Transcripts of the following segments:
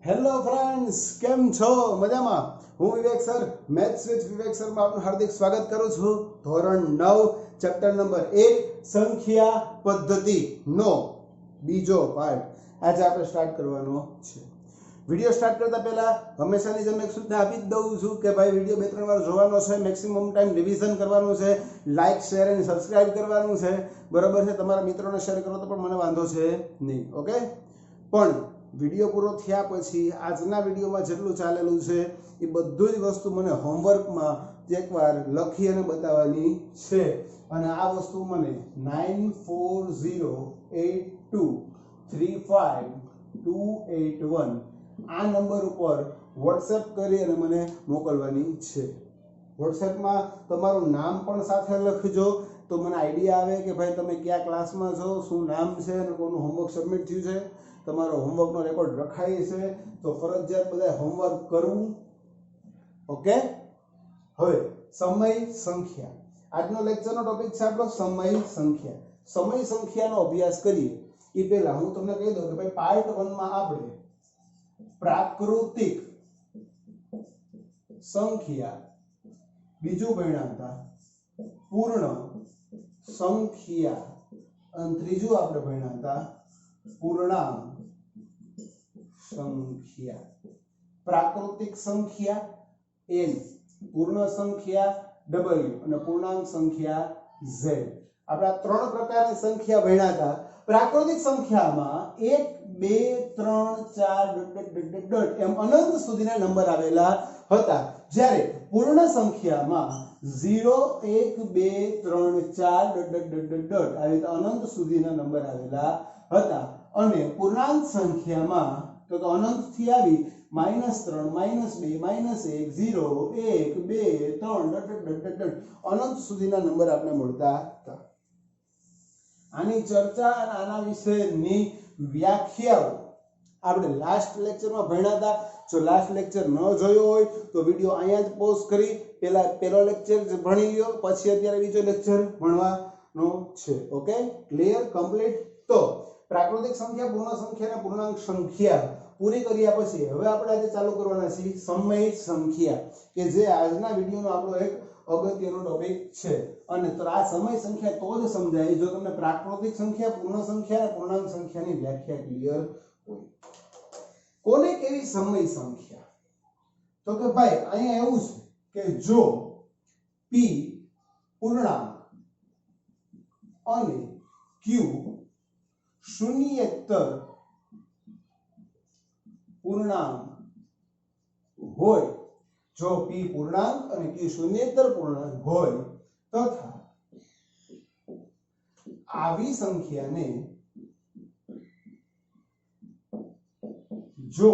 Hello friends, કેમ છો? મજામાં? હું વિવેક સર, મેથ્સ વિથ વિવેક સરમાં આપનું હાર્દિક સ્વાગત કરું છું. ધોરણ 9 ચેપ્ટર નંબર 1 સંખ્યા પદ્ધતિનો બીજો પાર્ટ આજે આપણે સ્ટાર્ટ કરવાનો છે. વિડિયો સ્ટાર્ટ કરતા પહેલા હંમેશાની જેમ એક સૂચના આપી જ દઉં છું કે ભાઈ વિડિયો 2-3 વાર જોવાનો છે, મેક્સિમમ ટાઈમ રિવિઝન કરવાનું છે, લાઈક શેર અને સબસ્ક્રાઇબ કરવાનું છે. બરાબર છે? તમારા મિત્રોને શેર કરો તો પણ મને વાંધો છે નહીં. ઓકે? પણ વિડિયો પૂરો થયા પછી આજના વિડિયોમાં જેટલું ચાલેલું છે એ બધું જ વસ્તુ મને હોમવર્કમાં એકવાર લખી અને બતાવવાની છે. અને આ વસ્તુ મને 9408235281 આ નંબર ઉપર વોટ્સએપ કરી અને મને મોકલવાની છે. વોટ્સએપમાં તમારું નામ પણ સાથે લખજો તો મને આઈડિયા આવે કે ભાઈ તમે કયા ક્લાસમાં છો, શું નામ છે અને કોનું હોમવર્ક સબમિટ થયું છે. તમારો હોમવર્કનો રેકોર્ડ રખાય છે તો ફરજિયાત બધા હોમવર્ક કરવું. ઓકે? હવે સમય સંખ્યા, આજનો લેક્ચરનો ટોપિક છે આપણો સમય સંખ્યા. સમય સંખ્યાનો અભ્યાસ કરીએ એ પહેલા હું તમને કહી દઉં કે ભાઈ પાર્ટ 1 માં આપણે પ્રાકૃતિક સંખ્યા, બીજું ભણ્યા હતા પૂર્ણ સંખ્યા અને ત્રીજું આપણે ભણ્યા હતા પૂર્ણાંક સંખ્યા. પ્રાકૃતિક સંખ્યા n, પૂર્ણ સંખ્યા w અને પૂર્ણાંક સંખ્યા z. આપણે આ ત્રણ પ્રકારની સંખ્યા ભણ્યા હતા. પ્રાકૃતિક સંખ્યામાં 1 2 3 4 એમ અનંત સુધીના નંબર આવેલા હતા, જ્યારે પૂર્ણ સંખ્યામાં 0 1 2 3 4 આવી રીતે અનંત સુધીના નંબર આવેલા હતા. અને પૂર્ણાંક સંખ્યામાં તો અનંત થી આવી -3 -2 -1 0 1 2 3 અનંત સુધીના નંબર આપણે મળતા હતા. આની ચર્ચા અને આના વિશેની વ્યાખ્યાઓ આપણે લાસ્ટ લેક્ચરમાં ભણ્યા હતા. જો લાસ્ટ લેક્ચર ન જોયો હોય તો વિડિયો અહીંયા જ પોઝ કરી પહેલો લેક્ચર ભણી લ્યો, પછી અત્યારે બીજો લેક્ચર ભણવાનો છે. ઓકે? ક્લિયર? કમ્પ્લીટ? તો પ્રાકૃતિક સંખ્યા, પૂર્ણ સંખ્યા અને પૂર્ણાંક સંખ્યા પૂરી કર્યા પછી હવે આપણે આજે ચાલુ કરવાના છીએ સમય સંખ્યા, કે જે આજના વિડિયોનો આપણો એક અગત્યનો ટોપિક છે. અને તો આ સમય સંખ્યા તો જ સમજાય જો તમને પ્રાકૃતિક સંખ્યા, પૂર્ણ સંખ્યા અને પૂર્ણાંક સંખ્યાની વ્યાખ્યા ક્લિયર હોય. કોને કેવી સમય સંખ્યા? તો કે ભાઈ અહીંયા એવું છે કે જો p પૂર્ણાંક અને q શૂન્યેતર પૂર્ણાંક હોય, જો p પૂર્ણાંક અને q શૂન્યેતર પૂર્ણાંક હોય તથા આવી સંખ્યાને જો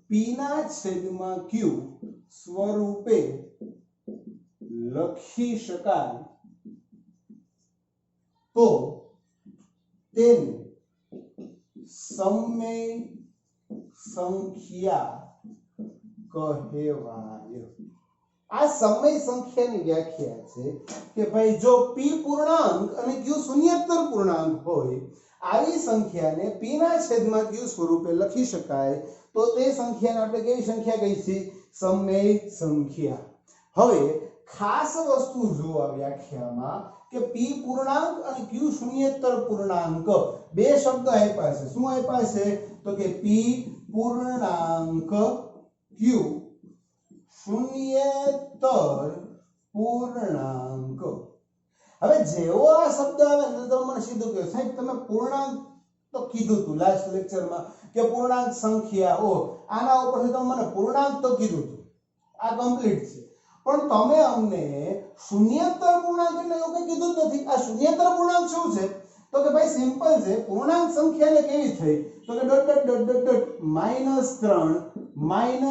p ના છેદમાં q સ્વરૂપે લખી શકાય તો તેને સમય સંખ્યા કહેવાય. આ સમય સંખ્યાની વ્યાખ્યા છે કે ભાઈ જો p પૂર્ણાંક અને q શૂન્યેતર પૂર્ણાંક હોય, આવી સંખ્યાને p ના છેદમાં q સ્વરૂપે લખી શકાય તો તે સંખ્યાને આપણે કેવી સંખ્યા કહીએ? સમય સંખ્યા. હવે ખાસ વસ્તુ જો આ વ્યાખ્યામાં કે p પૂર્ણાંક અને q શૂન્યેતર પૂર્ણાંક બે શબ્દ આપ્યા છે. શું આપ્યા છે? તો કે p પૂર્ણાંક q શૂન્યેતર પૂર્ણાંક. હવે જેવો આ શબ્દ આવે ને તો મને સીધું કહે સાહેબ તમે પૂર્ણાંક તો કીધું તું લાસ્ટ લેક્ચરમાં કે પૂર્ણાંક સંખ્યા, ઓ આના ઉપરથી તમે મને પૂર્ણાંક તો કીધું તું, આ કમ્પ્લીટ છે, પણ તમે અમને શૂન્યેતર પૂર્ણાંક એટલે એવું કંઈ કીધું જ નથી. આ શૂન્યેતર પૂર્ણાંક શું છે? તો કે ભાઈ સિમ્પલ છે. પૂર્ણાંક સંખ્યાને કેવી થઈ? તો કે -3 -2 -1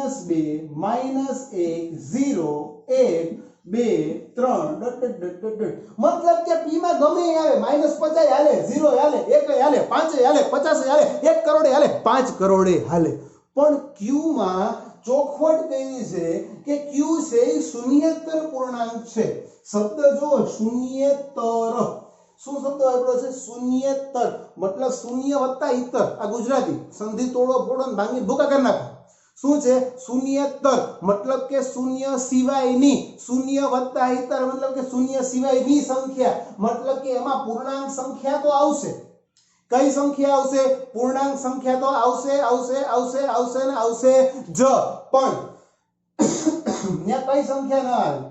0 1 2 3 મતલબ કે p માં ગમે આવે, -50 હાલે, 0 હાલે, 1 હાલે, 5 હાલે, 50 હાલે, 1 કરોડ હાલે, 5 કરોડ હાલે, પણ q માં ચોખવટ કેવી છે કે q છે એ શૂન્યેતર પૂર્ણાંક છે. શબ્દ જો શૂન્યેતર, શું શબ્દ વાપર્યો છે? શૂન્યેતર, मतलब शून्य वत्ता इतर। आ गुजराती संधि तोड़ो फोड़ो ने भांगी भूका कर नाखो। શું છે? શૂન્યેતર मतलब કે શૂન્ય સિવાયની, શૂન્ય વત્તા ઇતર मतलब કે શૂન્ય સિવાયની સંખ્યા, मतलब કે એમાં પૂર્ણાંક સંખ્યા તો આવશે। કઈ સંખ્યા આવશે? પૂર્ણાંક સંખ્યા તો આવશે આવશે આવશે આવશે ને આવશે જ, પણ ત્યાં કઈ સંખ્યા ના આવે?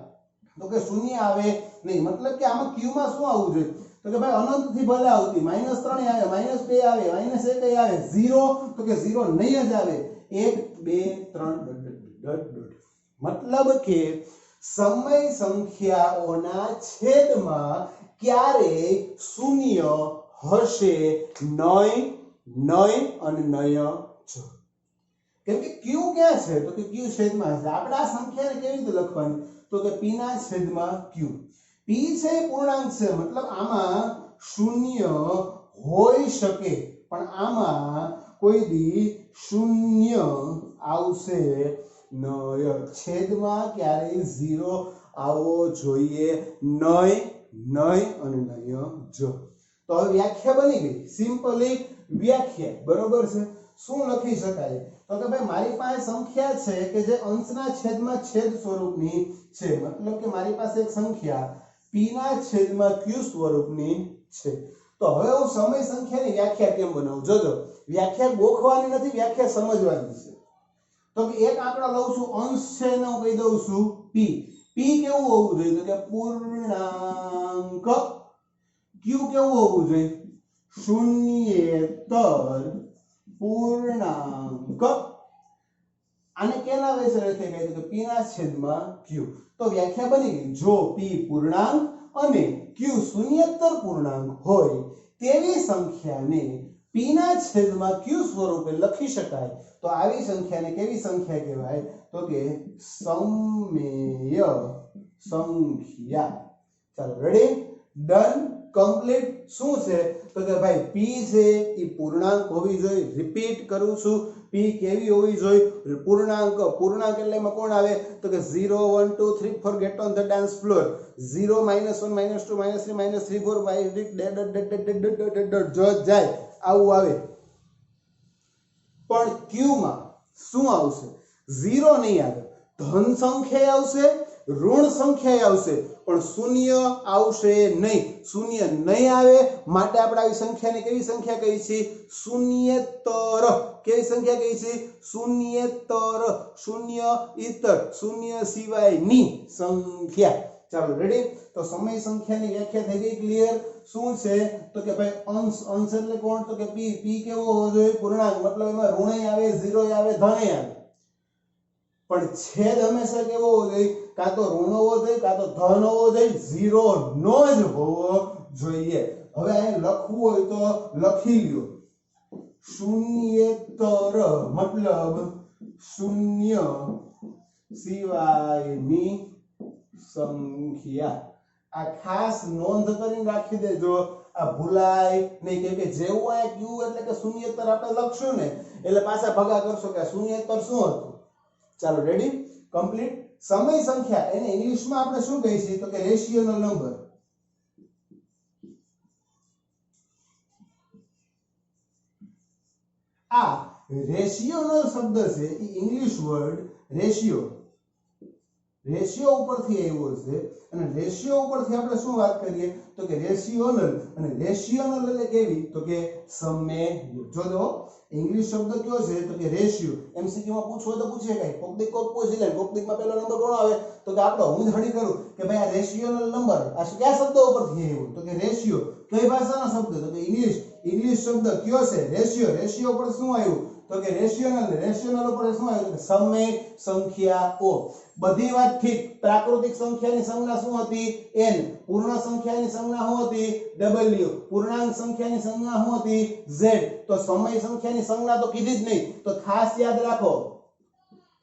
તો કે શૂન્ય આવે નહીં। मतलब કે આમાં ક્યુ માં શું આવવું જોઈએ? તો કે ભાઈ અનંત થી ભલે આવતી, -3 આવે, -2 આવે, -1 આવે, 0 તો કે 0 નહીં જ આવે। 1 2 3 मतलब કે સમય સંખ્યાઓના છેદમાં ક્યારેય શૂન્ય હશે નહીં, નહીં અને નહીં જ। કેમ કે ક્યુ ક્યાં છે? તો કે ક્યુ છેદમાં છે। આપણે આ સંખ્યાને કેવી રીતે લખવાની? તો કે p ના છેદમાં q। p છે પૂર્ણાંક છે, मतलब આમાં શૂન્ય હોઈ શકે, પણ આમાં કોઈ દી શૂન્ય આવશે નહીં। છેદમાં ક્યારેય 0 આવવો જોઈએ નહીં, નહીં અને નહીં જ। તો હવે વ્યાખ્યા બની ગઈ, સિમ્પલી વ્યાખ્યા બરોબર છે। શું લખી શકાય? તો કે ભાઈ મારી પાસે સંખ્યા છે કે જે અંશના છેદમાં છેદ સ્વરૂપની છે, मतलब કે મારી પાસે એક સંખ્યા p ના છેદમાં q સ્વરૂપની છે। તો હવે હું સમય સંખ્યાની વ્યાખ્યા કેમ બનાવું? જોજો, વ્યાખ્યા ગોખવાની નથી, વ્યાખ્યા સમજવાની છે। તો કે એક આંકડો લઉં છું, અંશ છે એને હું કહી દઉં છું p। p કેવું હોવું જોઈએ? તો કે પૂર્ણાંક। q કેવું હોવું જોઈએ? શૂન્યેતર પૂર્ણાંક। આને કેના વિશે લખાઈ ગઈ? તો કે p ના છેદમાં q। તો વ્યાખ્યા બની ગઈ। જો p પૂર્ણાંક અને q શૂન્યેતર પૂર્ણાંક હોય તેવી સંખ્યાને p ના છેદમાં q સ્વરૂપે લખી શકાય। તો આવી સંખ્યાને કેવી સંખ્યા કહેવાય? તો કે સમમેય સંખ્યા। ચાલો રેડી, ડન, કમ્પ્લીટ। શું છે? તો કે ભાઈ p છે એ પૂર્ણાંક હોવી જોઈએ। રિપીટ કરું છું, p કેવી હોવી જોઈએ? પૂર્ણાંક। પૂર્ણાંક એટલે એમાં કોણ આવે? તો કે 0 1 2 3 4 get on the dance floor, 0 -1 -2 -3 -3 4 5 જો જાય આવું આવે। પણ q માં શું આવશે? 0 નહીં આવે, ધન સંખ્યા આવશે, ઋણ સંખ્યા આવશે, પણ શૂન્ય આવશે નહીં। શૂન્ય નહીં આવે માટે આપણે આવી સંખ્યાને કેવી સંખ્યા કહી છે? શૂન્યેતર। કેવી સંખ્યા કહી છે? શૂન્યેતર, શૂન્ય ઇતર, શૂન્ય સિવાયની સંખ્યા। ચાલો રેડી, તો સમય સંખ્યાની વ્યાખ્યા થઈ ગઈ, ક્લિયર। શું છે? તો કે ભાઈ અંશ, અંશ એટલે કોણ? તો કે p। p કેવો હોવો જોઈએ? પૂર્ણાંક, मतलब એમાં ઋણય આવે, 0 આવે, ધનય આવે, પણ છેદ હંમેશા કેવો હોવો જોઈએ? કાં તો ઋણ હોવો જોઈએ, કાં તો ધન હોવો જોઈએ, 0 નો જ હોવો જોઈએ। હવે અહીં લખવું હોય તો લખી લ્યો, શૂન્યેતર मतलब શૂન્ય સિવાયની સંખ્યા। આ ખાસ નોંધ કરીને રાખી દેજો, આ ભૂલાય નહીં, કેમ કે જેવું આ q એટલે કે શૂન્યેતર આપણે લખશું ને એટલે પાછા ભગા કરશો કે શૂન્યેતર શું હતું। ચાલો રેડી, કમ્પ્લીટ। સમય સંખ્યા એને ઇંગ્લિશમાં આપણે શું કહીએ છીએ? તો કે રેશિયોનલ નંબર। આ રેશિયોનલ શબ્દ છે એ ઇંગ્લિશ વર્ડ રેશિયો, રેશિયો ઉપરથી આવ્યો છે। અને રેશિયો ઉપરથી આપણે શું વાત કરીએ? તો કે રેશિયોનલ। અને રેશિયોનલ એટલે કેવી? તો કે સમમેય। જોજો ઇંગ્લિશ શબ્દ કયો છે? તો કે રેશિયો। એમસીક્યુ માં પૂછવો તો પૂછે કઈ, કોક દી કોક પૂછી લે, કોક દી માં પહેલો નંબર કોણ આવે? તો કે આપણો। હું ધડી કરું કે ભાઈ આ રેશિયોનલ નંબર આ કયા શબ્દ ઉપરથી આવ્યો? તો કે રેશિયો। કઈ ભાષાનો શબ્દ? તો કે ઇંગ્લિશ। ઇંગ્લિશ શબ્દ કયો છે? રેશિયો। રેશિયો ઉપર શું આવ્યું? તો કે રેશિયોનલ। રેશિયોનલ ઉપર શું આવ્યું? તો સમય સંખ્યાઓ। બધી વાત ઠીક। પ્રાકૃતિક સંખ્યાની સંજ્ઞા શું હતી? n। પૂર્ણ સંખ્યાની સંજ્ઞા શું હતી? w। પૂર્ણાંક સંખ્યાની સંજ્ઞા શું હતી? z। તો સમય સંખ્યાની સંજ્ઞા તો કીધી જ નહીં, તો ખાસ યાદ રાખો,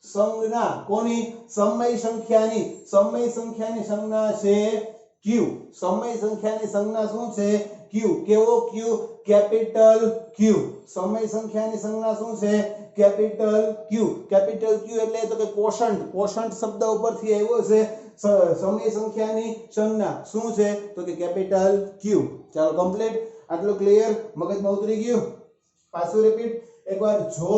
સંજ્ઞા કોની? સમય સંખ્યાની। સમય સંખ્યાની સંજ્ઞા છે q। ક્યુ સમય સંખ્યાની સંજ્ઞા શું છે ક્યુ કેવો ક્યુ કેપિટલ ક્યુ સમય સંખ્યાની સંજ્ઞા શું છે કેપિટલ ક્યુ એટલે તો કે કોશન્ટ શબ્દ ઉપરથી આવ્યો છે સમય સંખ્યાની સંજ્ઞા શું છે તો કે કેપિટલ ક્યુ ચાલો કમ્પ્લીટ આટલું ક્લિયર મગજમાં ઉતરી ગયું પાછું રિપીટ એકવાર જો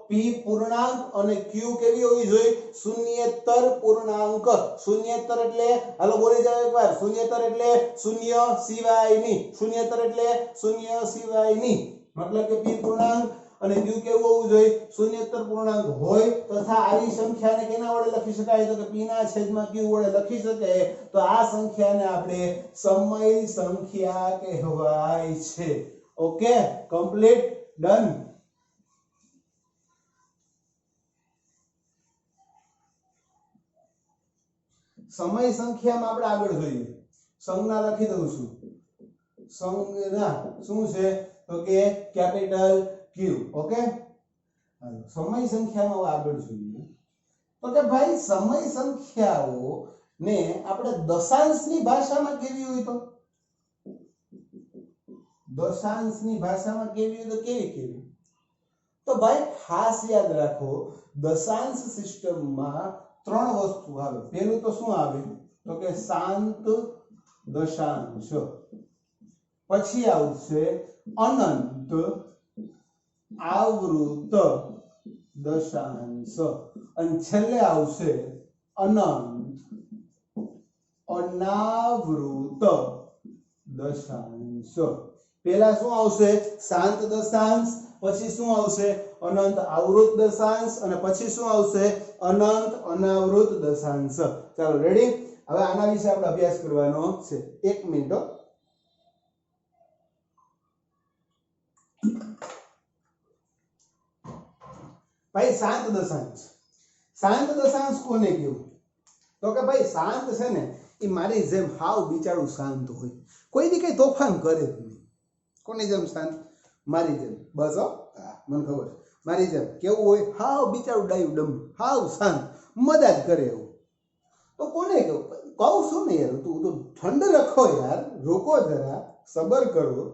p પૂર્ણાંક અને q કેવી હોવી જોઈએ શૂન્યેતર પૂર્ણાંક શૂન્યેતર એટલે હાલો બોલી જાવ એકવાર શૂન્યેતર એટલે શૂન્ય સિવાયની મતલબ કે p પૂર્ણાંક અને q કેવું હોવું જોઈએ શૂન્યેતર પૂર્ણાંક હોય તથા આવી સંખ્યાને કેના વડે લખી શકાય તો કે p ના છેદમાં q વડે લખી શકાય તો આ સંખ્યાને આપણે સમય સંખ્યા કહેવાય છે ઓકે કમ્પ્લીટ ડન સમય સંખ્યામાં આપણે આગળ જોઈએ સંજ્ઞા લખી દઉં છું સંજ્ઞા શું છે તો કે કેપિટલ ક્યુ ઓકે સમય સંખ્યામાં આગળ જોઈએ તો કે ભાઈ સમય સંખ્યાઓ ને આપણે દશાંશની ભાષામાં કેવી હોય તો દશાંશની ભાષામાં કેવી હોય તો કેવી તો ભાઈ ખાસ યાદ રાખો દશાંશ સિસ્ટમમાં ત્રણ વસ્તુ આવે પહેલું તો શું આવે તો કે શાંત દશાંશ પછી આવશે અનંત આવૃત દશાંશ અને છેલ્લે આવશે અનંત અનાવૃત દશાંશ પહેલા શું આવશે શાંત દશાંશ પછી શું આવશે અનંત આવૃત દશાંશ અને પછી શું આવશે અનંત અનાવૃત દશાંશ ચાલો રેડી હવે આના વિશે આપણે અભ્યાસ કરવાનો છે 1 મિનિટ ભાઈ શાંત દશાંશ કોને કહેવું તો કે ભાઈ શાંત છે ને એ મારી જેમ હાવ બિચારું શાંત હોય કોઈ દી કઈ તોફાન કરે જ નહીં કોની જેમ શાંત મારી જેમ બસ હો મને ખબર મારી જેમ કેવું હોય હાવ બિચારું ડાયું ડમ હાવ શાંત મજા જ કરે એવું તો કોને કહું છું ને યાર તું તો ઠંડ રખો યાર રોકો જરા સબર કરો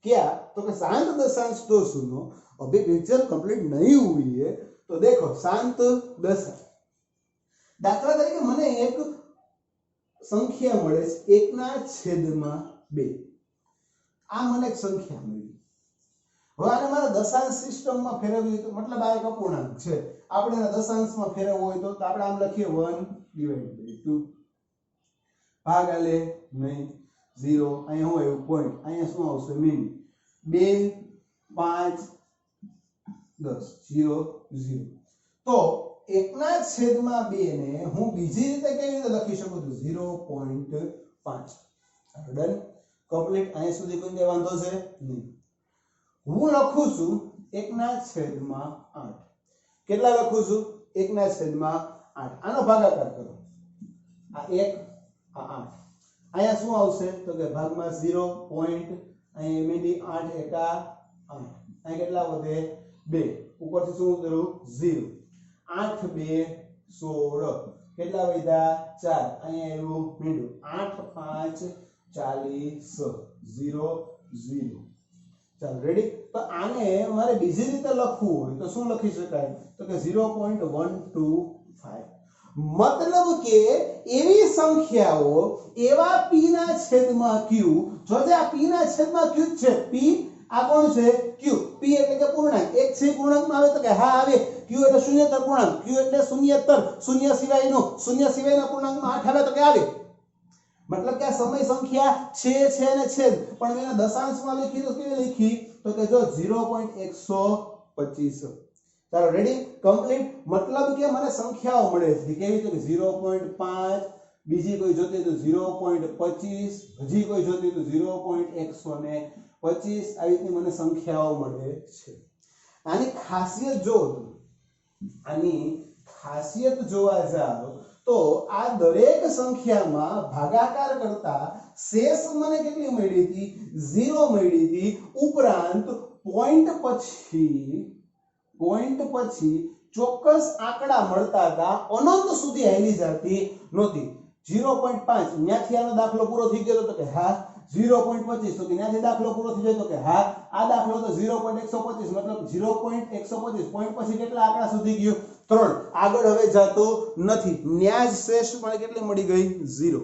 क्या तो कि शांत दशांश तो सुनो अभी पिक्चर कंप्लीट नहीं हुई है तो देखो शांत दशांश दाखला तरीके મને એક સંખ્યા મળે છે 1/2 આ મને એક સંખ્યા મળી હવે આને મારા દશાંશ સિસ્ટમમાં ફેરવવી તો મતલબ આ એક અપૂર્ણાંક છે આપણે એને દશાંશમાં ફેરવવો હોય તો આપણે આમ લખીએ 1/2 ભાગાલે નહીં 0 અહીંયા હું આવ્યું પોઈન્ટ અહીંયા શું આવશે મીન 2 5 10 0 0 તો 1/2 ને હું બીજી રીતે કેવી રીતે લખી શકું તો 0.5 ડન કમ્પ્લીટ અહીંયા સુધી કોઈ વાંધો છે નહીં હું લખું છું 1/8 કેટલા લખું છું 1/8 આનો ભાગાકાર કરો આ 1 આ 8 અહીંયા શું આવશે તો કે ભાગમાં 0 પોઈન્ટ અહીંયા મીડી 8 એકા 8 અહીંયા કેટલા વધે 2 ઉપરથી શું કરું 0 8 2 16 કેટલા વધ્યા 4 અહીંયા આવ્યું મીંડું 8 5 40 0 0 ચાલો રેડી તો આને મારે બીજી રીતે લખવું હોય તો શું લખી શકાય તો કે 0.125 मतलब के एवी संख्याओं एवा p ना छेदમાં q जो जे आ p ना छेदમાં q छे p आ कोण छे q p એટલે કે પૂર્ણાંક એક છે પૂર્ણાંકમાં આવે તો કે હા આવે q એટલે શૂન્યતર પૂર્ણાંક q એટલે શૂન્યતર શૂન્ય સિવાયનો પૂર્ણાંકમાં 8 આવે તો કે આવે मतलब કે સમય સંખ્યા છે ને છેદ પણ એને દશાંશમાં લખી તો કેવી લખી તો કે જો 0.125 ચાલો રેડી કમ્પ્લીટ मतलब કે મને સંખ્યાઓ મળે છે કેવી તો કે 0.5 બીજી કોઈ જોતી તો 0.25 હજી કોઈ જોતી તો 0.125 આવી રીતની મને સંખ્યાઓ મળે છે આની ખાસિયત જોવા જાવ તો આ દરેક સંખ્યામાં ભાગાકાર કરતા શેષ મને કેટલી મળી હતી 0 મળી હતી ઉપરાંત પોઈન્ટ પછી ચોક્કસ આંકડા મળતા હતા અનંત સુધી હાલી જતી નહોતી 0.5 ન્યાથી આનો દાખલો પૂરો થઈ ગયો તો કે હા 0.25 તો કે ન્યાથી દાખલો પૂરો થઈ જાય તો કે હા આ દાખલો તો 0.125 મતલબ 0.125 પોઈન્ટ પછી કેટલા આંકડા સુધી ગયો 3 આગળ હવે જાતો નથી ન્યા જ શ્રેષ્ઠ પણ કેટલી મળી ગઈ 0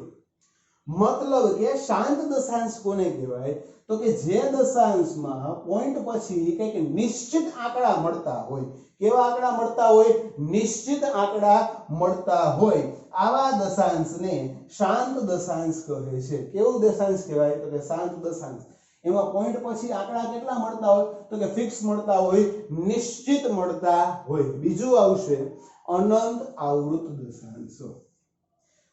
મતલબ કે શાંત દશાંશ કોને કહેવાય તો કે જે દશાંશમાં પોઈન્ટ પછી કંઈક નિશ્ચિત આંકડા મળતા હોય કેવા આંકડા મળતા હોય નિશ્ચિત આંકડા મળતા હોય આવા દશાંશને શાંત દશાંશ કહે છે કેવું દશાંશ કહેવાય તો કે શાંત દશાંશ એમાં પોઈન્ટ પછી આંકડા કેટલા મળતા હોય તો કે ફિક્સ મળતા હોય નિશ્ચિત મળતા હોય બીજું આવશે અનંત આવૃત દશાંશો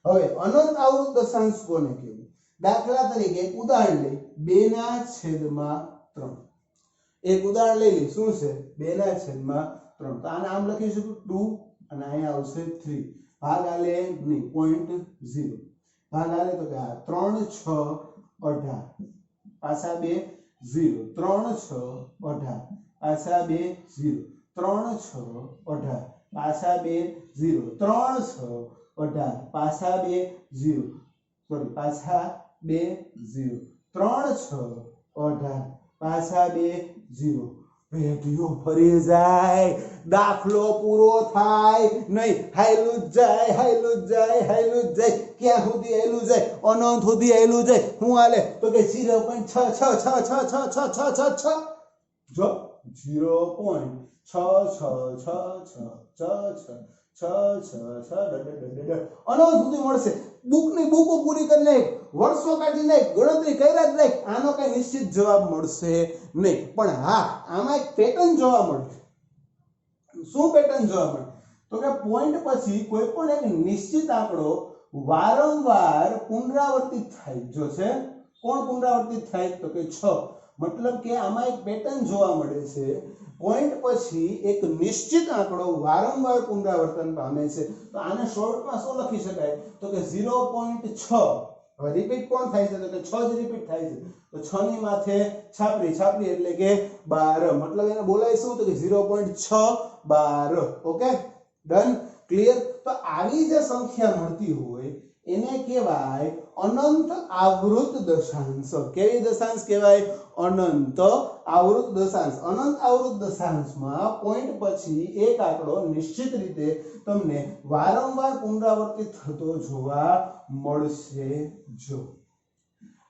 હવે અનંત આવૃત દશાંશ કોને કહેવું દાખલા તરીકે એક ઉદાહરણ લઈ 2/3 એક ઉદાહરણ લઈ લે શું છે 2/3 તો આને આમ લખીશું 2 અને અહીંયા આવશે 3 ભાગ આલે નહીં 0.0 ભાગ આલે તો કે 3 6 18 પાછા 2 0 3 6 18 પાછા 2 0 3 6 18 પાછા 2 0 3 6 18 પાછા 2 0 સોરી પાછા 2 0 3 6 18 પાછા 2 0 પેટીઓ ફરી જાય દાખલો પૂરો થાય નહીં હાયલું જાય હાયલું જાય હાયલું જાય ક્યાં સુધી હાયલું જાય અનંત સુધી હાયલું જાય હું હાલે તો કે 0.6666666 જો 0.66666 અનંત સુધી મળશે બુકની બુકો પૂરી કરી નાખ વર્ષો કાઢી નાખ ગણતરી કર્યા જ નાખ આનો કઈ નિશ્ચિત જવાબ મળશે નહીં પણ હા આમાં એક પેટર્ન જોવા મળે શું પેટર્ન જોવા મળે તો કે પોઈન્ટ પછી કોઈ પણ એક નિશ્ચિત આંકડો વારંવાર પુનરાવર્તિત થાય જો છે કોણ પુનરાવર્તિત થાય તો કે 6 મતલબ કે આમાં એક પેટર્ન જોવા મળે છે પોઈન્ટ પછી એક નિશ્ચિત આંકડો વારંવાર પુનરાવર્તન પામે છે તો આને શોર્ટમાં શું લખી શકાય તો કે 0.6 હવે રિપીટ કોણ થાય છે તો કે 6 જ રિપીટ થાય છે તો 6 ની માથે છાપરી છાપરી એટલે કે 12 મતલબ એને બોલાય શું તો કે 0.612 ઓકે ડન ક્લિયર તો આવી જે સંખ્યા મળતી હોય એને કહેવાય અનંત આવૃત દશાંશ કેવી દશાંશ કહેવાય અનંત આવૃત દશાંશ અનંત આવૃત દશાંશમાં પોઈન્ટ પછી એક આંકડો નિશ્ચિત રીતે તમને વારંવાર પુનરાવર્તિત થતો જોવા મળશે જો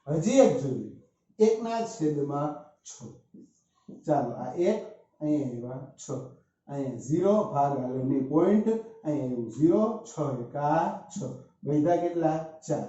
હજી એક જોઈએ 1/6 ચાલો આ 1 અહીંયા 6 અહીંયા 0 ભાગ આલેની પોઈન્ટ અહીંયા 0 6 1 6 વૈધા કેટલા 4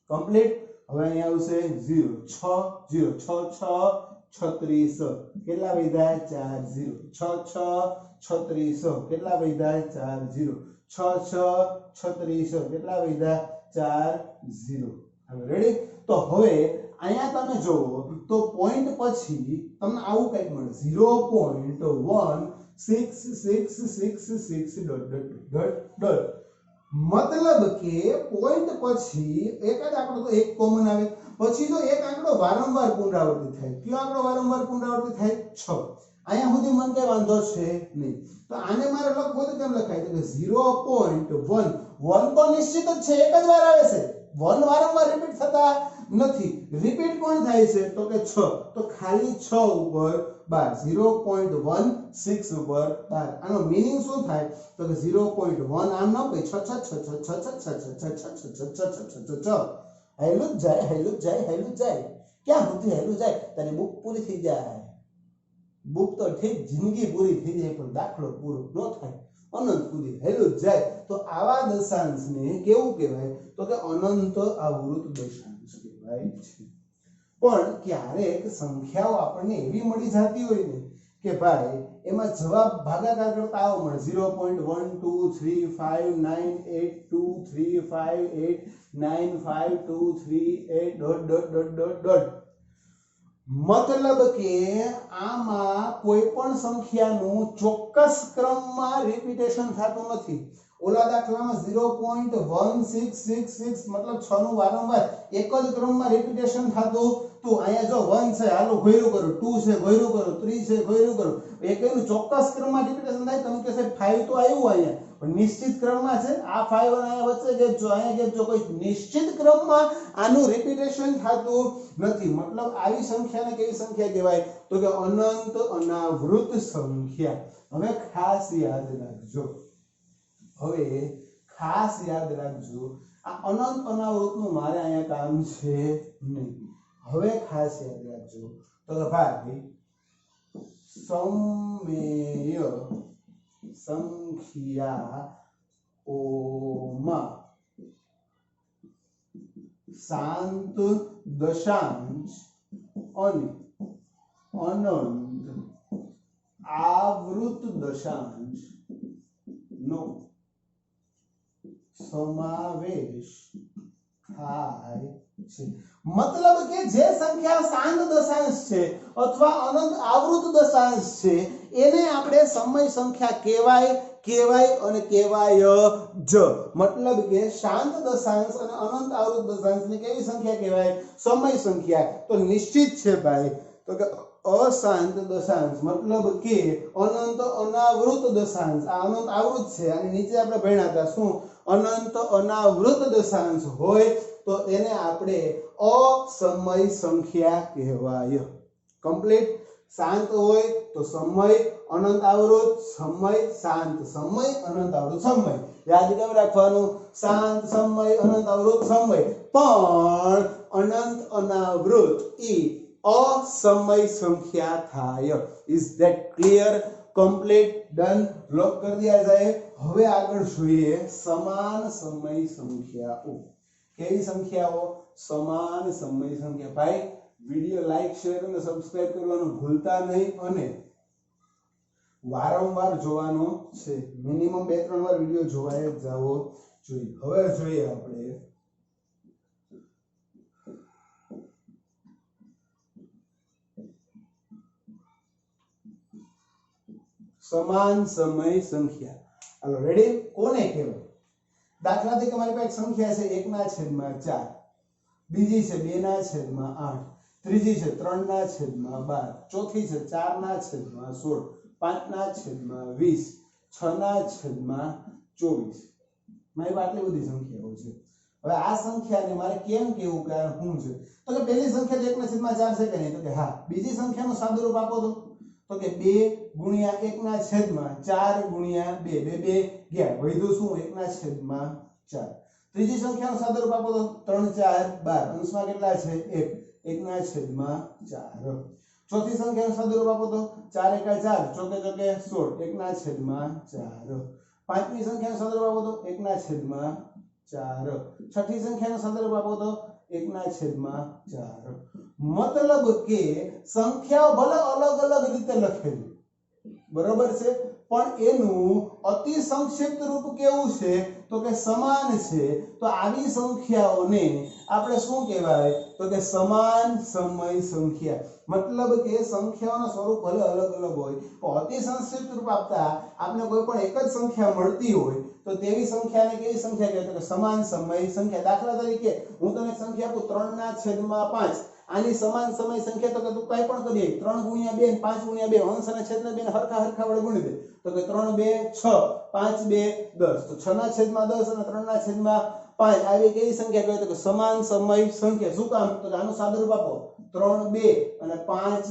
કમ્પ્લીટ હવે અહીંયા આવશે 0 6 0 6 6 36 કેટલા વૈધા 4 0 6 6 36 કેટલા વૈધા 4 0 6 6 36 કેટલા વૈધા 4 0 હવે રેડી તો હવે અહીંયા તમે જોવો તો પોઈન્ટ પછી તમને આવું કંઈક મળે 0.16666 ડોટ મતલબ કે પોઈન્ટ પછી એક જ આંકડો તો એક કોમન આવે પછી જો એક આંકડો વારંવાર પુનરાવર્તિત થાય કયો આંકડો વારંવાર પુનરાવર્તિત થાય 6 અહીંયા સુધી મને કઈ વાંધો છે નહીં તો આને મારે લખવું તો કેમ લખાય તો કે 0.1 1 તો નિશ્ચિત જ છે એક જ વાર આવે છે 1 વારંવાર રિપીટ થતા નથી રિપીટ કોણ થાય છે તો કે 6 તો ખાલી 6 ઉપર 12 0.16 ઉપર 12 આનો મીનિંગ શું થાય તો કે 0.1 આમ ન કોઈ 6 હેલું જાય હેલું જાય હેલું જાય ક્યાં સુધી હેલું જાય તારી બુક પૂરી થઈ જાય બુક તો ઠીક જિંદગી પૂરી થઈ જાય પણ દાખલો પૂરો ન થાય અનંત સુધી હેલું જાય તો આવા દશાંશને કેવું કહેવાય તો કે અનંત આવૃત દશાંશ કહેવાય છે પણ ક્યારેક સંખ્યાઓ આપણને એવી મળી જતી હોય ને કે ભાઈ એમાં જવાબ ભાગાકાર કરતા આવો મળે 0.1235893589523 મતલબ કે આમાં કોઈ પણ સંખ્યાનું ચોક્કસ ક્રમમાં રિપીટેશન થતું નથી ઓલા દાખલામાં 0.1666 મતલબ 6 નું વારંવાર એક જ ક્રમમાં રિપીટેશન થતું તો અહીંયા જો 1 છે હાલો ઘોયરું કરો 2 છે ઘોયરું કરો 3 છે ઘોયરું કરો એકેયનું ચોક્કસ ક્રમમાં રિપીટેશન થાય તમે કહે સાહેબ 5 તો આવ્યું અહીંયા પણ નિશ્ચિત ક્રમમાં છે આ 5 અને અહીંયા વચ્ચે ગેપ જો અહીંયા ગેપ જો કોઈ નિશ્ચિત ક્રમમાં આનું રિપીટેશન થતું નથી મતલબ આવી સંખ્યાને કેવી સંખ્યા કહેવાય તો કે અનંત અનાવૃત સંખ્યા હવે ખાસ યાદ રાખજો આ અનંત અનાવૃતનું મારે અહીંયા કામ છે નહીં હવે ખાસ યાદ રાખજો તો કે ભાઈ સમમેય સંખ્યાઓમાં શાંત દશાંશ અને અનંત આવૃત દશાંશ નો સમાવેશ થાય છે मतलब કે જે સંખ્યા શાંત દશાંશ છે અથવા અનંત આવૃત દશાંશ છે એને આપણે સમય સંખ્યા કહેવાય અને કહેવાય જ मतलब કે શાંત દશાંશ અને અનંત આવૃત દશાંશને કેવી સંખ્યા કહેવાય સમય સંખ્યા તો નિશ્ચિત છે ભાઈ તો કે અશાંત દશાંશ मतलब કે અનંત અનાવૃત દશાંશ આ અનંત આવૃત છે અને નીચે આપણે ભણ્યા હતા શું અનંત અનાવૃત દશાંશ હોય તો એને આપણે અસમય સંખ્યા કહેવાય કમ્પ્લીટ શાંત હોય તો સમય અનંત આવૃત સમય શાંત સમય અનંત આવૃત સમય યાદ કેમ રાખવાનું શાંત સમય અનંત આવૃત સમય પણ અનંત અનાવૃત ઈ અસમય સંખ્યા થાય is that clear complete done lock કરી દિયા જાય હવે આગળ જોઈએ સમાન સમય સંખ્યાઓ કેવી સંખ્યાઓ સમાન સમય સંખ્યા ભાઈ વિડિયો લાઈક શેર અને સબસ્ક્રાઇબ કરવાનું ભૂલતા નહીં અને વારંવાર જોવાનો છે મિનિમમ 2-3 વાર વિડિયો જોવાય જાવો જોઈએ હવે જોઈએ આપણે સમાન સમય સંખ્યા હાલો રેડી કોને કહેવાય દાખલા તરીકે મારી પાસે સંખ્યા છે 1/4 બીજી છે 2/8 ત્રીજી છે 3/12 ચોથી છે 4/16 5/20 6/24 મારી પાસે આટલી બધી સંખ્યાઓ છે હવે આ સંખ્યાને મારે કેમ કેવું કે શું છે તો કે પહેલી સંખ્યા તો 1/4 છે કે નહીં તો કે હા બીજી સંખ્યાનું સાદુરૂપ આપો તો કે 2 ગુણ્યા 1/4 ગુણ્યા 2 ગયા વધ્યું શું 1/4 ત્રીજી સંખ્યાનું સાદુરૂપ આપો તો 3 4 12 અંશમાં કેટલા છે 1/4 ચોથી સંખ્યાનું સાદુરૂપ આપો તો 4 × 4 ચોકે ચોકે 16 1/4 પાંચમી સંખ્યાનું સાદુરૂપ આપો તો 1/4 છઠ્ઠી સંખ્યાનું સાદુરૂપ આપો તો 1/4 मतलब કે સંખ્યાઓ ભલે અલગ અલગ રીતે લખેલી બરોબર છે પણ એનું અતિ સંક્ષિપ્ત રૂપ કેવું છે તો કે સમાન છે તો આવી સંખ્યાઓને આપણે શું કહેવાય તો કે સમાન સમય સંખ્યા मतलब કે સંખ્યાઓનું સ્વરૂપ ભલે અલગ અલગ હોય પણ અતિ સંક્ષિપ્ત રૂપ આપતા આપણે કોઈ પણ એક જ સંખ્યા મળતી હોય તો તેવી સંખ્યાને કેવી સંખ્યા કહેવાય તો કે સમાન સમય સંખ્યા દાખલા તરીકે હું તમને સંખ્યા આપું 3/5 આની સમાન સમય સંખ્યા તો કે તું કઈ પણ કરી 3 × 2 5 × 2 અંશ અને છેદને બેને હરખા વડે ગુણી દે તો કે 3 2 6 5 2 10 તો 6/10 અને 3/5 આવી કેવી સંખ્યા કહેવાય તો કે સમાન સમય સંખ્યા શું કામ તો આનું સાદુરૂપ આપો 3 2 અને 5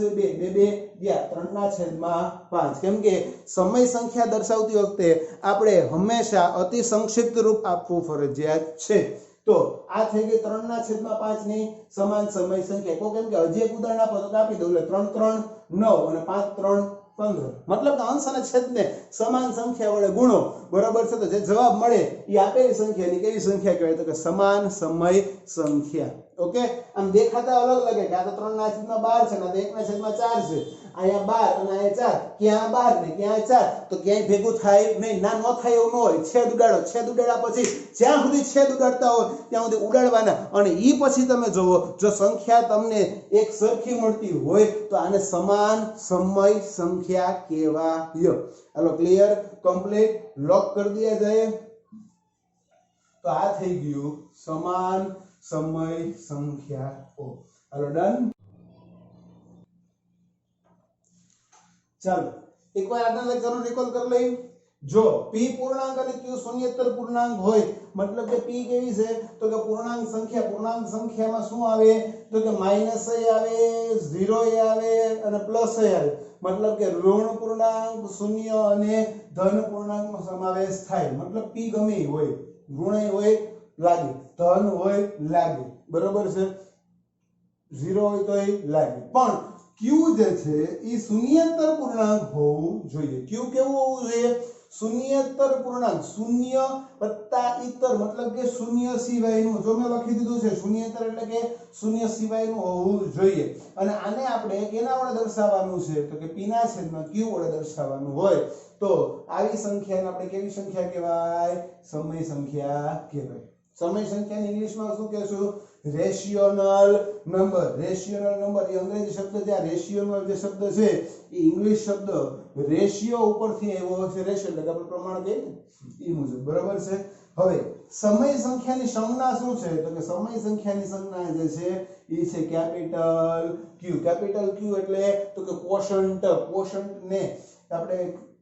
2 ગયા 3/5 કેમ કે સમય સંખ્યા દર્શાવતી વખતે આપણે હંમેશા અતિ સંક્ષિપ્ત રૂપ આપવું ફરજિયાત છે તો આ થઈ ગઈ 3/5 ની સમાન સમય સંખ્યા કો કેમ કે હજી એક ઉદાહરણ આપો તો આપી દઉં એટલે 3 3 9 અને 5 3 15 मतलब કે અંશ અને છેદને સમાન સંખ્યા વડે ગુણો બરાબર છે તો જે જવાબ મળે એ આપેલી સંખ્યાની કેવી સંખ્યા કહેવાય તો કે સમાન સમય સંખ્યા ઓકે આમ દેખાતા અલગ લાગે કે આ તો 3/12 છે ને આ તો 1/4 છે અહીંયા 12 અને અહીંયા 4 ક્યાં 12 ને ક્યાં 4 તો ક્યાંય ભેગું થાય નહીં ના ન થાય એવું ન હોય છેદ ઉડાડ્યા પછી જ્યાં સુધી છેદ ઉડાડતા હોય ત્યાં સુધી ઉડાડવાના અને ઈ પછી તમે જોવો જો સંખ્યા તમને એક સરખી મળતી હોય તો આને સમાન સમય સંખ્યા કહેવાય હાલો ક્લિયર કમ્પ્લીટ લોક કરી દિયા જાય તો આ થઈ ગયું સમાન સમય સંખ્યાઓ હાલો ડન ચાલો એકવાર આજના લેક્ચરનો રિકોલ કરી લઈએ જો p પૂર્ણાંક અને q શૂન્યેતર પૂર્ણાંક હોય मतलब કે p કેવી છે તો કે પૂર્ણાંક સંખ્યામાં શું આવે તો કે માઈનસ આવે 0 આવે અને પ્લસ આવે मतलब કે ઋણ પૂર્ણાંક શૂન્ય અને ધન પૂર્ણાંકનો સમાવેશ થાય मतलब p ગમે હોય ઋણ હોય લાગે ધન હોય લાગે બરોબર છે 0 હોય તોય લાગે પણ q જે છે ઈ શૂન્યેતર પૂર્ણાંક હોવું જોઈએ q કેવું હોવું જોઈએ शून्येतर पूर्णांक शून्य वत्ता इतर मतलब के शून्य सिवायનું જો મેં લખી દીધું છે શૂન્યેतर એટલે કે શૂન્ય સિવાયનું હોવું જોઈએ અને આને આપણે કેના વડે દર્શાવવાનું છે તો કે p ના છેદમાં q વડે દર્શાવવાનું હોય તો આવી સંખ્યાને આપણે કેવી સંખ્યા કહેવાય સમય સંખ્યા કહેવાય સમય સંખ્યાને ઇંગ્લિશમાં શું કહેશું રેશિયોનલ નંબર એ અંગ્રેજી શબ્દ છે રેશિયોનલ જે શબ્દ છે એ ઇંગ્લિશ શબ્દ રેશિયો ઉપરથી આવ્યો છે રેશિયો એટલે આપણે પ્રમાણ કહીએ ને એ મુજબ બરાબર છે હવે સમય સંખ્યાની સંજ્ઞા શું છે તો કે સમય સંખ્યાની સંજ્ઞા જે છે એ છે કેપિટલ Q એટલે તો કે કોશન્ટ ને આપણે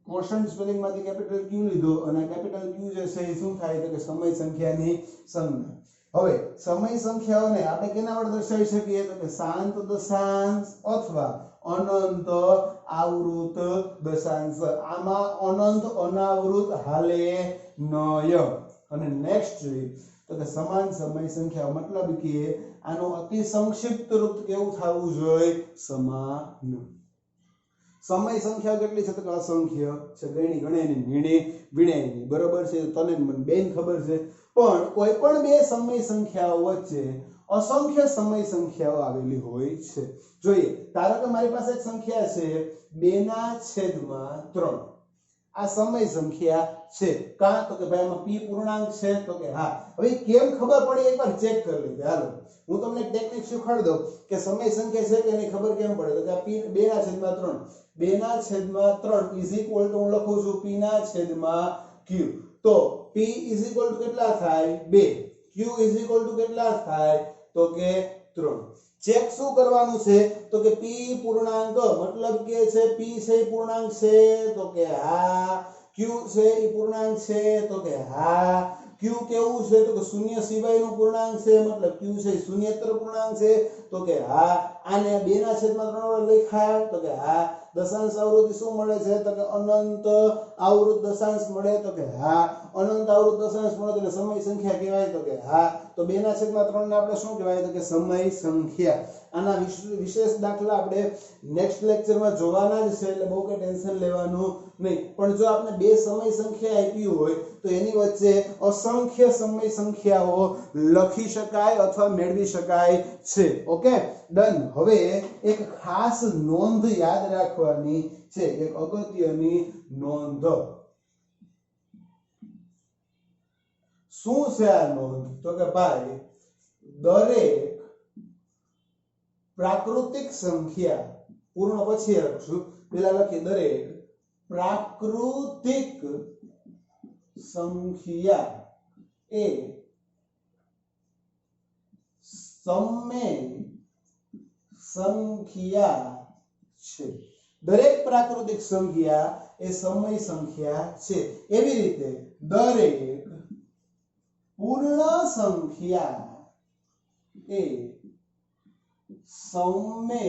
કોશન્ટ સ્પેલિંગ માંથી કેપિટલ Q લીધો અને કેપિટલ Q જે છે એ શું થાય તો કે સમય સંખ્યાની સંજ્ઞા હવે સમય સંખ્યાઓને આપણે કેના વડે દર્શાવી શકીએ તો કે શાંત દશાંશ અથવા અનંત આવૃત દશાંશ આમાં અનંત અનાવૃત હાલે નય અને નેક્સ્ટ જોઈએ તો કે સમાન સમય સંખ્યા मतलब કે આનો અતિ સંક્ષિપ્ત રૂપ કેવું થવું જોઈએ સમાન સમય સંખ્યા કેટલી છે તો કે અસંખ્ય છે ગણી વિણેની બરોબર છે તને મને બેન ખબર છે પણ કોઈ પણ બે સમય સંખ્યાઓ વચ્ચે અસંખ્ય સમય સંખ્યાઓ આવેલી હોય છે જોઈએ ધારો કે મારી પાસે એક સંખ્યા છે 2/3 આ સમય સંખ્યા છે કા તો કે ભાઈ આમાં p પૂર્ણાંક છે તો કે હા હવે કેમ ખબર પડી એકવાર ચેક કરી લઈએ હાલો હું તમને એક ટેકનિક શીખવાડી દઉં કે સમય સંખ્યા છે કે નહીં ખબર કેમ પડે તો કે p 2/3 2/3 ઇઝ ઇક્વલ ટુ હું લખું છું p ના છેદમાં q તો p ઇઝ ઇક્વલ ટુ કેટલા થાય 2 q ઇઝ ઇક્વલ ટુ કેટલા થાય તો કે 3 ચેક શું કરવાનું છે તો કે p પૂર્ણાંક મતલબ કે છે p છે પૂર્ણાંક છે તો કે હા q છે એ પૂર્ણાંક છે તો કે હા q કેવું છે તો કે શૂન્ય સિવાયનું પૂર્ણાંક છે મતલબ q છે શૂન્યેતર પૂર્ણાંક છે તો કે હા આને 2/3 વડે લખાય તો કે હા દશાંશ આવૃત્તિ શું મળે છે તો કે અનંત આવૃત દશાંશ મળે તો કે હા અનંત આવૃત દશાંશ મળે તો સમય સંખ્યા કહેવાય તો કે હા તો 2/3 ને આપણે શું કહેવાય તો કે સમય સંખ્યા આના વિશેષ દાખલા આપણે નેક્સ્ટ લેક્ચરમાં જોવાના જ છે એટલે બહુ કે ટેન્શન લેવાનું નહીં પણ જો આપણે બે સમય સંખ્યા આપી હોય તો એની વચ્ચે અસંખ્ય સમય સંખ્યાઓ લખી શકાય અથવા મેળવી શકાય છે ઓકે ડન હવે એક ખાસ નોંધ યાદ રાખવાની છે એક અગત્યની નોંધ શું છે આ નોંધ તો કે ભાઈ દરેક પ્રાકૃતિક સંખ્યા પૂર્ણ પછી લખશું પેલા લખી દરેક પ્રાકૃતિક સંખ્યા એ સમય સંખ્યા છે દરેક પ્રાકૃતિક સંખ્યા એ સમય સંખ્યા છે એવી રીતે દરેક પૂર્ણ સંખ્યા એ સમય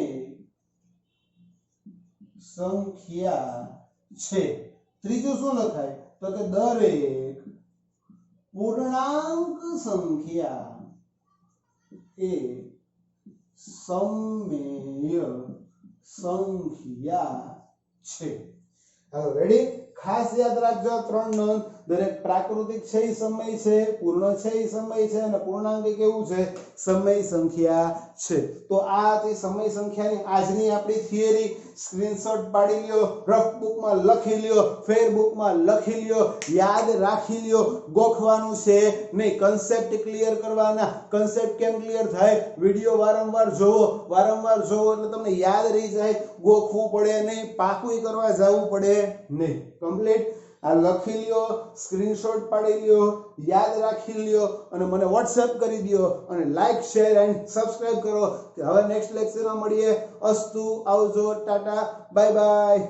સંખ્યા છે ત્રીજું શું લખાય તો કે દરેક પૂર્ણાંક સંખ્યા એ સમય સંખ્યા છે હવે રેડી ખાસ યાદ રાખજો ત્રણ નોંધ દરેક પ્રાકૃતિક છે એ સમય છે પૂર્ણ છે એ સમય છે અને પૂર્ણાંક કેવું છે સમય સંખ્યા છે તો આ હતી સમય સંખ્યાની આજની આપણી થિયરી સ્ક્રીનશોટ પાડી લ્યો રફ બુકમાં લખી લ્યો ફેરબુકમાં લખી લ્યો યાદ રાખી લ્યો ગોખવાનું છે નહીં કન્સેપ્ટ ક્લિયર કરવાના કન્સેપ્ટ કેમ ક્લિયર થાય વિડિયો વારંવાર જોવો એટલે તમને યાદ રહી જાય ગોખવું પડે નહીં પાકું કરવા જવું પડે નહીં કમ્પ્લીટ આ લખી લ્યો સ્ક્રીનશોટ પાડી લ્યો યાદ રાખી લ્યો અને મને WhatsApp કરી દયો અને લાઈક શેર એન્ડ સબસ્ક્રાઇબ કરો કે હવે નેક્સ્ટ લેક્ચરમાં મળીએ અસ્તુ આવજો ટાટા બાય બાય